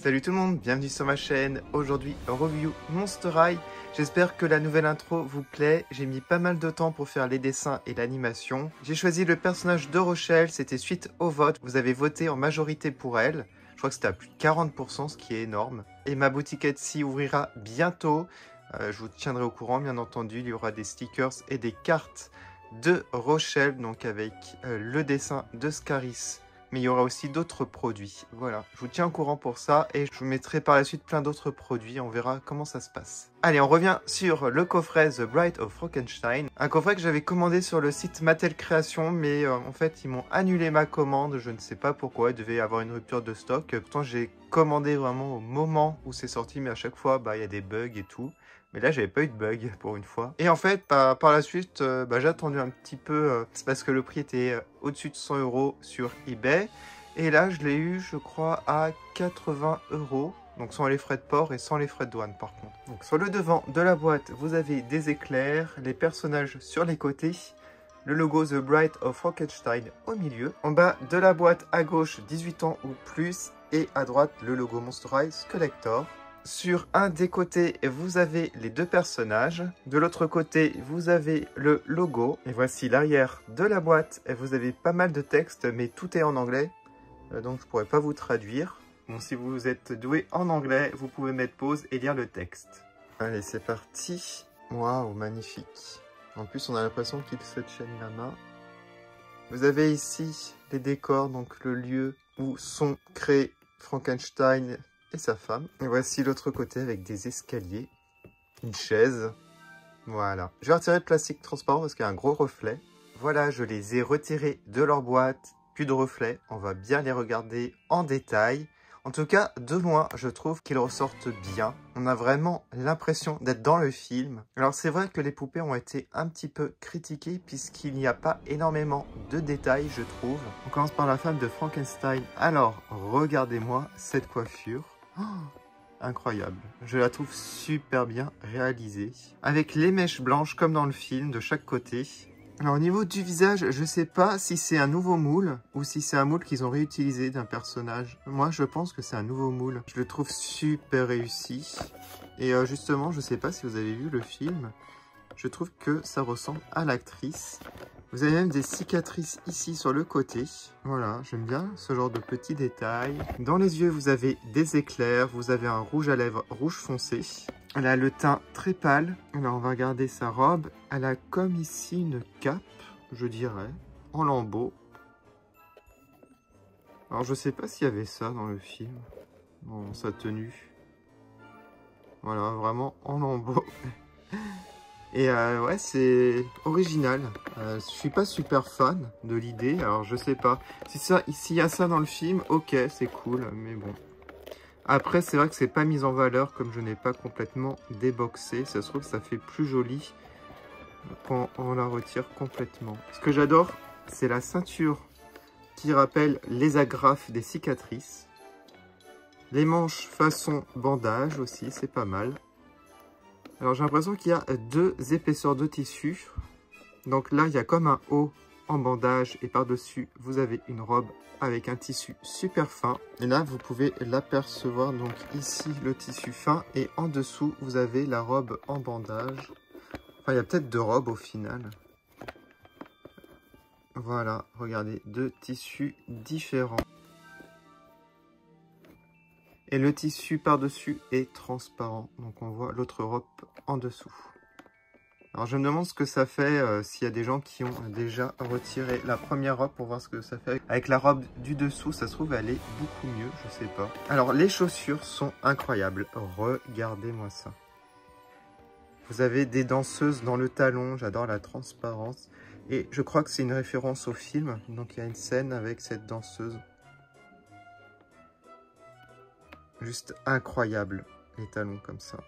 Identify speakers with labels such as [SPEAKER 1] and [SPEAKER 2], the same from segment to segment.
[SPEAKER 1] Salut tout le monde, bienvenue sur ma chaîne. Aujourd'hui, review Monster High. J'espère que la nouvelle intro vous plaît. J'ai mis pas mal de temps pour faire les dessins et l'animation. J'ai choisi le personnage de Rochelle, c'était suite au vote. Vous avez voté en majorité pour elle. Je crois que c'était à plus de 40%, ce qui est énorme. Et ma boutique Etsy ouvrira bientôt. Je vous tiendrai au courant, bien entendu. Il y aura des stickers et des cartes de Rochelle, donc avec le dessin de Scaris. Mais il y aura aussi d'autres produits. Voilà, je vous tiens au courant pour ça et je vous mettrai par la suite plein d'autres produits. On verra comment ça se passe. Allez, on revient sur le coffret The Bride of Frankenstein. Un coffret que j'avais commandé sur le site Mattel Création, mais en fait, ils m'ont annulé ma commande. Je ne sais pas pourquoi, il devait y avoir une rupture de stock. Pourtant, j'ai commandé vraiment au moment où c'est sorti, mais à chaque fois, il y a des bugs et tout. Mais là, j'avais pas eu de bug pour une fois. Et en fait, par la suite, j'ai attendu un petit peu. C'est parce que le prix était au-dessus de 100 € sur eBay. Et là, je l'ai eu, je crois, à 80 €. Donc sans les frais de port et sans les frais de douane, par contre. Donc sur le devant de la boîte, vous avez des éclairs, les personnages sur les côtés, le logo The Bride of Frankenstein au milieu. En bas de la boîte, à gauche, 18 ans ou plus. Et à droite, le logo Monster High Collector. Sur un des côtés, vous avez les deux personnages. De l'autre côté, vous avez le logo. Et voici l'arrière de la boîte. Et vous avez pas mal de texte, mais tout est en anglais. Donc je ne pourrais pas vous traduire. Bon, si vous êtes doué en anglais, vous pouvez mettre pause et lire le texte. Allez, c'est parti. Waouh, magnifique. En plus, on a l'impression qu'il se tienne la main. Vous avez ici les décors, donc le lieu où sont créés Frankenstein et sa femme. Et voici l'autre côté avec des escaliers, une chaise. Voilà. Je vais retirer le plastique transparent parce qu'il y a un gros reflet. Voilà, je les ai retirés de leur boîte. Plus de reflet. On va bien les regarder en détail. En tout cas, de loin, je trouve qu'ils ressortent bien. On a vraiment l'impression d'être dans le film. Alors c'est vrai que les poupées ont été un petit peu critiquées puisqu'il n'y a pas énormément de détails, je trouve. On commence par la femme de Frankenstein. Alors, regardez-moi cette coiffure. Oh, incroyable. Je la trouve super bien réalisée. Avec les mèches blanches comme dans le film de chaque côté. Alors au niveau du visage, je sais pas si c'est un nouveau moule ou si c'est un moule qu'ils ont réutilisé d'un personnage. Moi je pense que c'est un nouveau moule. Je le trouve super réussi. Et justement, je sais pas si vous avez vu le film. Je trouve que ça ressemble à l'actrice. Vous avez même des cicatrices ici sur le côté. Voilà, j'aime bien ce genre de petits détails. Dans les yeux, vous avez des éclairs. Vous avez un rouge à lèvres rouge foncé. Elle a le teint très pâle. Alors, on va regarder sa robe. Elle a comme ici une cape, je dirais, en lambeaux. Alors, je sais pas s'il y avait ça dans le film. Bon, sa tenue. Voilà, vraiment en lambeaux. Et ouais, c'est original. Je suis pas super fan de l'idée, alors je sais pas. S'il y a ça dans le film, ok, c'est cool, mais bon. Après, c'est vrai que c'est pas mis en valeur, comme je n'ai pas complètement déboxé. Ça se trouve, ça fait plus joli quand on la retire complètement. Ce que j'adore, c'est la ceinture qui rappelle les agrafes des cicatrices. Les manches façon bandage aussi, c'est pas mal. Alors j'ai l'impression qu'il y a deux épaisseurs de tissu. Donc là, il y a comme un haut en bandage et par-dessus, vous avez une robe avec un tissu super fin. Et là, vous pouvez l'apercevoir. Donc ici, le tissu fin et en dessous, vous avez la robe en bandage. Enfin, il y a peut-être deux robes au final. Voilà, regardez, deux tissus différents. Et le tissu par-dessus est transparent. Donc on voit l'autre robe en dessous. Alors je me demande ce que ça fait s'il y a des gens qui ont déjà retiré la première robe pour voir ce que ça fait. Avec la robe du dessous, ça se trouve elle est beaucoup mieux, je sais pas. Alors les chaussures sont incroyables. Regardez-moi ça. Vous avez des danseuses dans le talon, j'adore la transparence. Et je crois que c'est une référence au film. Donc il y a une scène avec cette danseuse. Juste incroyable, les talons comme ça.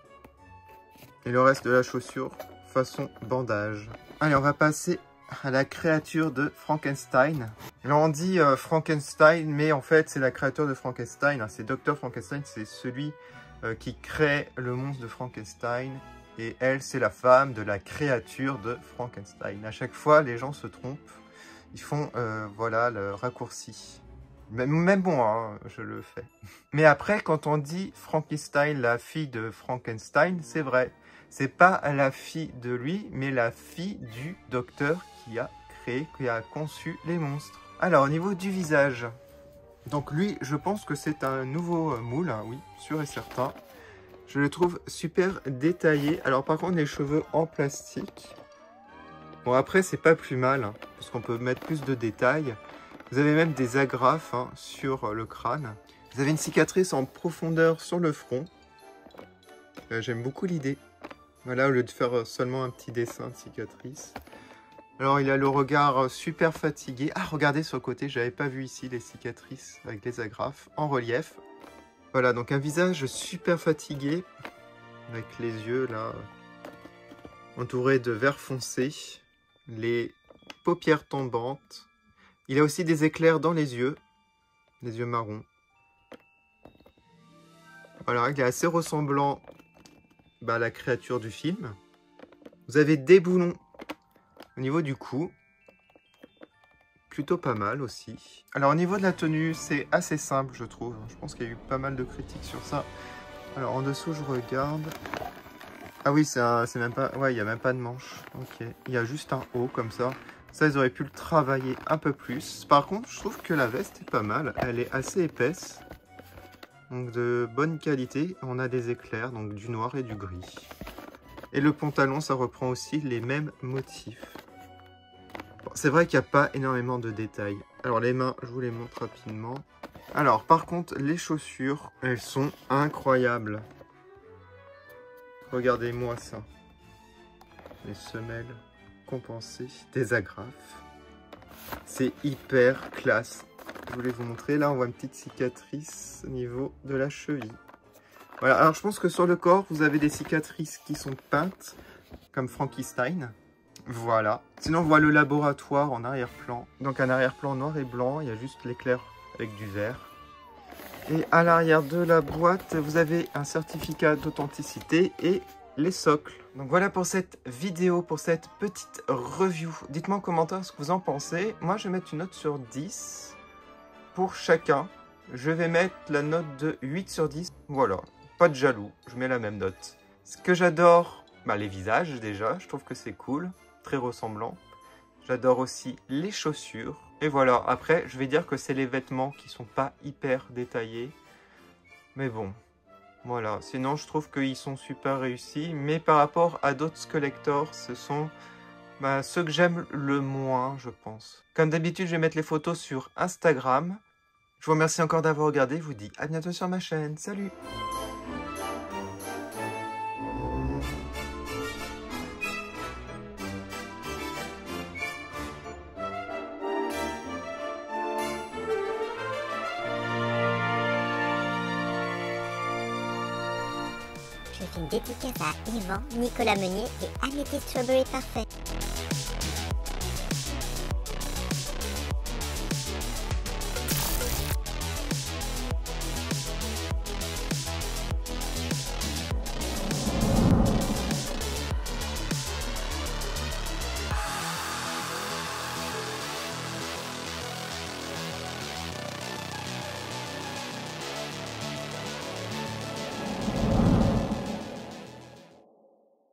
[SPEAKER 1] Et le reste de la chaussure, façon bandage. Allez, on va passer à la créature de Frankenstein. Alors on dit Frankenstein, mais en fait c'est la créature de Frankenstein. Hein. C'est Dr Frankenstein, c'est celui qui crée le monstre de Frankenstein. Et elle, c'est la femme de la créature de Frankenstein. À chaque fois, les gens se trompent. Ils font, voilà, le raccourci. Même bon, hein, je le fais. Mais après, quand on dit Frankenstein, la fille de Frankenstein, c'est vrai. C'est pas la fille de lui, mais la fille du docteur qui a créé, qui a conçu les monstres. Alors, au niveau du visage, donc lui, je pense que c'est un nouveau moule, hein, oui, sûr et certain. Je le trouve super détaillé. Alors, par contre, les cheveux en plastique. Bon, après, c'est pas plus mal, hein, parce qu'on peut mettre plus de détails. Vous avez même des agrafes hein, sur le crâne. Vous avez une cicatrice en profondeur sur le front. J'aime beaucoup l'idée. Voilà, au lieu de faire seulement un petit dessin de cicatrice. Alors, il a le regard super fatigué. Ah, regardez sur le côté, j'avais pas vu ici les cicatrices avec les agrafes en relief. Voilà, donc un visage super fatigué. Avec les yeux, là, entourés de vert foncé. Les paupières tombantes. Il a aussi des éclairs dans les yeux marrons. Voilà, il est assez ressemblant à la créature du film. Vous avez des boulons au niveau du cou. Plutôt pas mal aussi. Alors au niveau de la tenue, c'est assez simple je trouve. Je pense qu'il y a eu pas mal de critiques sur ça. Alors en dessous, je regarde. Ah oui, c'est même pas... Ouais, il n'y a même pas de manche. Ok, il y a juste un haut comme ça. Ça, ils auraient pu le travailler un peu plus. Par contre, je trouve que la veste est pas mal. Elle est assez épaisse. Donc de bonne qualité. On a des éclairs, donc du noir et du gris. Et le pantalon, ça reprend aussi les mêmes motifs. Bon, c'est vrai qu'il n'y a pas énormément de détails. Alors les mains, je vous les montre rapidement. Alors par contre, les chaussures, elles sont incroyables. Regardez-moi ça. Les semelles compensées, des agrafes. C'est hyper classe. Je voulais vous montrer. Là, on voit une petite cicatrice au niveau de la cheville. Voilà. Alors, je pense que sur le corps, vous avez des cicatrices qui sont peintes, comme Frankenstein. Voilà. Sinon, on voit le laboratoire en arrière-plan. Donc, un arrière-plan noir et blanc. Il y a juste l'éclair avec du vert. Et à l'arrière de la boîte, vous avez un certificat d'authenticité et les socles. Donc voilà pour cette vidéo, pour cette petite review. Dites-moi en commentaire ce que vous en pensez. Moi, je vais mettre une note sur 10 pour chacun. Je vais mettre la note de 8 sur 10. Voilà, pas de jaloux, je mets la même note. Ce que j'adore, les visages déjà, je trouve que c'est cool, très ressemblant. J'adore aussi les chaussures. Et voilà, après, je vais dire que c'est les vêtements qui sont pas hyper détaillés. Mais bon, voilà. Sinon, je trouve qu'ils sont super réussis. Mais par rapport à d'autres collectors, ce sont ceux que j'aime le moins, je pense. Comme d'habitude, je vais mettre les photos sur Instagram. Je vous remercie encore d'avoir regardé. Je vous dis à bientôt sur ma chaîne. Salut!
[SPEAKER 2] Je fais une dédicace à Yvan, Nicolas Meunier et Annette Strawberry Parfait.